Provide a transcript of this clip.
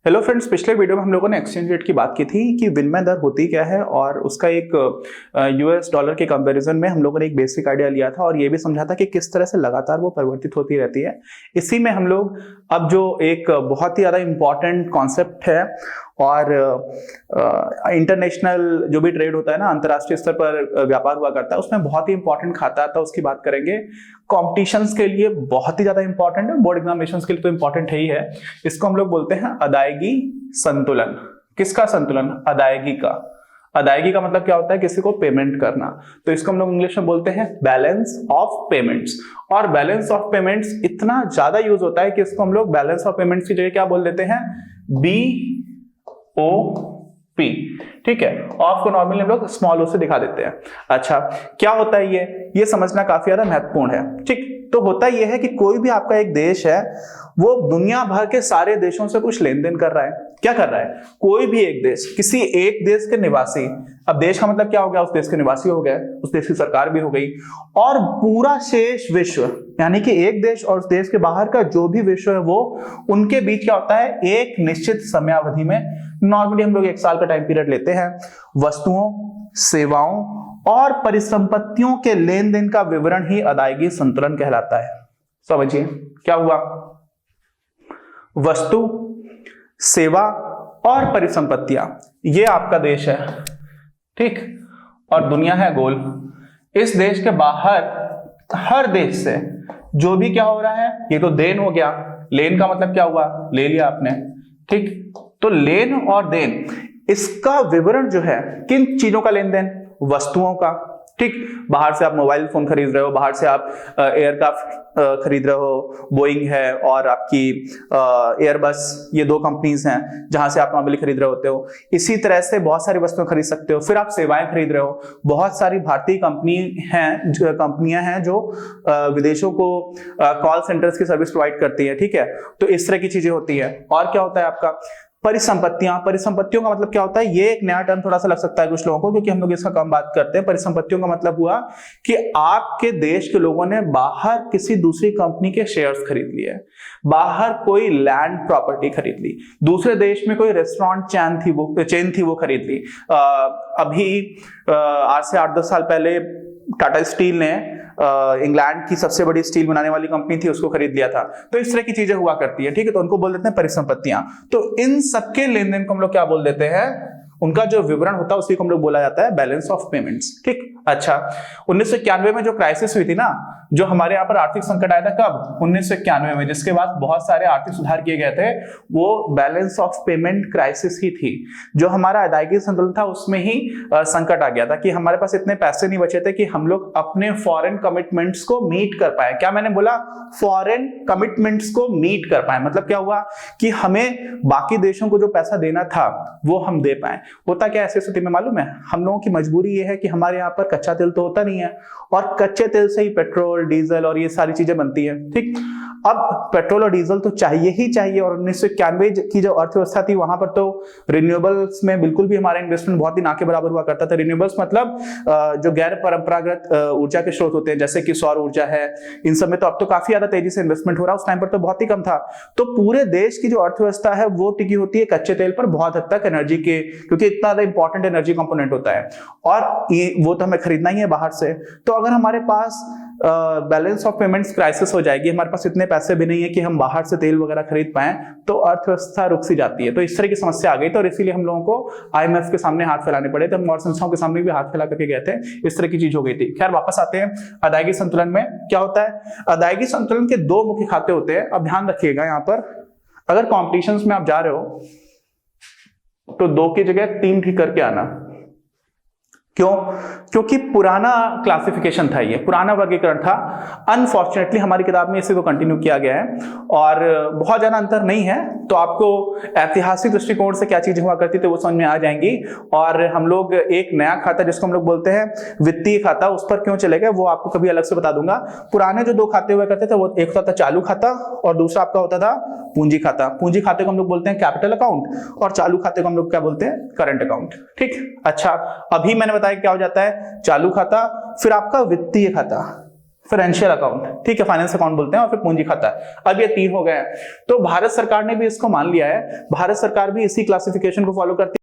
Hello friends, पिछले video में हम लोगों ने एक्सचेंज रेट की बात की थी कि विनिमय दर होती क्या है और उसका एक यूएस डॉलर के कंपैरिजन में हम लोगों ने एक बेसिक आइडिया लिया था और ये भी समझा था कि किस तरह से लगातार वो परिवर्तित होती रहती है। इसी में हम लोग अब जो एक बहुत ही ज़्यादा इम्पॉर्टेंट कॉन्सेप्ट है और इंटरनेशनल जो भी ट्रेड होता है ना, अंतर्राष्ट्रीय स्तर पर व्यापार हुआ करता है, उसमें बहुत ही इंपॉर्टेंट खाता आता है, उसकी बात करेंगे। कॉम्पिटिशंस के लिए बहुत ही ज्यादा इंपॉर्टेंट है, बोर्ड एग्जामिनेशंस के लिए तो इंपॉर्टेंट है ही है। इसको हम लोग बोलते हैं अदायगी संतुलन। किसका संतुलन? अदायगी का। अदायगी का मतलब क्या होता है? किसी को पेमेंट करना। तो इसको हम लोग इंग्लिश में बोलते हैं बैलेंस ऑफ पेमेंट्स। और बैलेंस ऑफ पेमेंट्स इतना ज्यादा यूज होता है कि इसको हम लोग बैलेंस ऑफ पेमेंट्स की जगह क्या बोल देते हैं? BOP। ठीक है, ऑफ को नॉर्मली हम लोग स्मॉल ओ से दिखा देते हैं। अच्छा, क्या होता है ये समझना काफी ज्यादा महत्वपूर्ण है। ठीक, तो होता यह है कि कोई भी आपका एक देश है, वो दुनिया भर के सारे देशों से कुछ लेन देन कर रहा है। क्या कर रहा है? कोई भी एक देश, किसी एक देश के निवासी, अब देश का मतलब क्या हो गया? उस देश के निवासी हो गए, उस देश की सरकार भी हो गई, और पूरा शेष विश्व, यानी कि एक देश और उस देश के बाहर का जो भी विश्व है, वो उनके बीच क्या होता है? एक निश्चित समयावधि में, नॉर्मली हम लोग 1 साल का टाइम पीरियड लेते हैं, वस्तुओं, सेवाओं और परिसंपत्तियों के लेन देन का विवरण ही अदायगी संतुलन कहलाता है। समझिए क्या हुआ? वस्तु, सेवा और परिसंपत्तियां, ये आपका देश है, ठीक, और दुनिया है गोल। इस देश के बाहर हर देश से जो भी क्या हो रहा है, ये तो देन हो गया। लेन का मतलब क्या हुआ? ले लिया आपने, ठीक। तो लेन और देन, इसका विवरण जो है, किन चीजों का लेन देन? वस्तुओं का, ठीक। बाहर से आप मोबाइल फोन खरीद रहे हो, बाहर से आप एयरक्राफ्ट खरीद रहे हो, बोइंग है और आपकी एयरबस, ये 2 कंपनीज हैं जहां से आप नॉर्मली खरीद रहे होते हो। इसी तरह से बहुत सारी वस्तुएं खरीद सकते हो। फिर आप सेवाएं खरीद रहे हो, बहुत सारी भारतीय कंपनियां हैं जो विदेशों को कॉल सेंटर्स की सर्विस प्रोवाइड करती है, ठीक है। तो इस तरह की चीजें होती है। और क्या होता है आपका? परिसंपत्तियां। परिसंपत्तियों का मतलब क्या होता है? ये एक नया टर्म थोड़ा सा लग सकता है कुछ लोगों को, क्योंकि हम लोग इसका कम बात करते हैं। परिसंपत्तियों का मतलब हुआ कि आपके देश के लोगों ने बाहर किसी दूसरी कंपनी के शेयर्स खरीद लिए, बाहर कोई लैंड प्रॉपर्टी खरीद ली, दूसरे देश में कोई रेस्टोरेंट चेन थी वो खरीद ली। अभी आज से 8-10 साल पहले टाटा स्टील ने इंग्लैंड की सबसे बड़ी स्टील बनाने वाली कंपनी थी, उसको खरीद लिया था। तो इस तरह की चीजें हुआ करती है, ठीक है। तो उनको बोल देते हैं परिसंपत्तियां। तो इन सबके लेन देन को हम लोग क्या बोल देते हैं? उनका जो विवरण होता है उसी को हम लोग बोला जाता है बैलेंस ऑफ पेमेंट्स, ठीक। अच्छा, 1991 में जो क्राइसिस हुई थी ना, जो हमारे यहाँ पर आर्थिक संकट आया था, कब? 1991 में, जिसके बाद बहुत सारे आर्थिक सुधार किए गए थे, वो बैलेंस ऑफ पेमेंट क्राइसिस ही थी। जो हमारा अदायगी संतुलन था, उसमें ही संकट आ गया था कि हमारे पास इतने पैसे नहीं बचे थे कि हम लोग अपने फॉरेन कमिटमेंट्स को मीट कर पाए। क्या मैंने बोला? फॉरेन कमिटमेंट्स को मीट कर पाए। मतलब क्या हुआ कि हमें बाकी देशों को जो पैसा देना था वो हम दे पाए। होता क्या ऐसी स्थिति में मालूम है? हम लोगों की मजबूरी ये है कि हमारे यहाँ पर कच्चा तेल तो होता नहीं है, और कच्चे तेल से ही पेट्रोल, डीजल और ये सारी चीजें बनती है, ठीक। अब पेट्रोल और डीजल तो चाहिए ही चाहिए, और 1991 की जो अर्थव्यवस्था थी, वहां पर तो रिन्यूएबल्स में बिल्कुल भी हमारा इन्वेस्टमेंट बहुत ही ना के बराबर हुआ करता था। रिन्यूएबल्स मतलब जो गैर परंपरागत ऊर्जा के स्रोत होते हैं, जैसे कि सौर ऊर्जा है, इन सब में तो अब तो काफी ज्यादा तेजी से इन्वेस्टमेंट हो रहा है। उस टाइम पर तो बहुत ही कम था। तो पूरे देश की जो अर्थव्यवस्था है वो टिकी होती है कच्चे तेल पर, बहुत हद तक एनर्जी के, क्योंकि इतना ज्यादा इंपॉर्टेंट एनर्जी कंपोनेंट होता है, और वो तो हमें खरीदना ही है बाहर से। तो अगर हमारे पास बैलेंस ऑफ पेमेंट्स क्राइसिस हो जाएगी, हमारे पास इतने पैसे भी नहीं है कि हम बाहर से तेल वगैरह खरीद पाएं, तो अर्थव्यवस्था रुक सी जाती है। तो इस तरह की समस्या आ गई, तो इसीलिए हम लोगों को IMF के सामने हाथ फैलाने पड़े थे, हम और संस्थाओं के सामने भी हाथ फैला करके गए थे। इस तरह की चीज हो गई थी। खैर, वापस आते हैं अदायगी संतुलन में। क्या होता है? अदायगी संतुलन के 2 मुख्य खाते होते हैं। अब ध्यान रखिएगा, यहाँ पर अगर कॉम्पिटिशंस में आप जा रहे हो तो 2 की जगह 3 ठीक करके आना। क्यों? क्योंकि पुराना क्लासिफिकेशन था, ये पुराना वर्गीकरण था। अनफॉर्चुनेटली हमारी किताब में इसी को कंटिन्यू किया गया है, और बहुत ज्यादा अंतर नहीं है। तो आपको ऐतिहासिक दृष्टिकोण से क्या चीजें हुआ करती थी वो समझ में आ जाएंगी। और हम लोग एक नया खाता, जिसको हम लोग बोलते हैं वित्तीय खाता, उस पर क्यों चले गए वो आपको कभी अलग से बता दूंगा। पुराने जो 2 खाते हुआ करते थे, वो एक होता था चालू खाता और दूसरा आपका होता था पूंजी खाता। पूंजी खाते को हम लोग बोलते हैं कैपिटल अकाउंट, और चालू खाते को हम लोग क्या बोलते हैं? करंट अकाउंट, ठीक। अच्छा, अभी मैंने बताया क्या हो जाता है, चालू खाता, फिर आपका वित्तीय खाता, फाइनेंशियल अकाउंट, ठीक है, फाइनेंस अकाउंट बोलते हैं, और फिर पूंजी खाता। अब ये 3 हो गए हैं। तो भारत सरकार ने भी इसको मान लिया है, भारत सरकार भी इसी क्लासिफिकेशन को फॉलो करती है।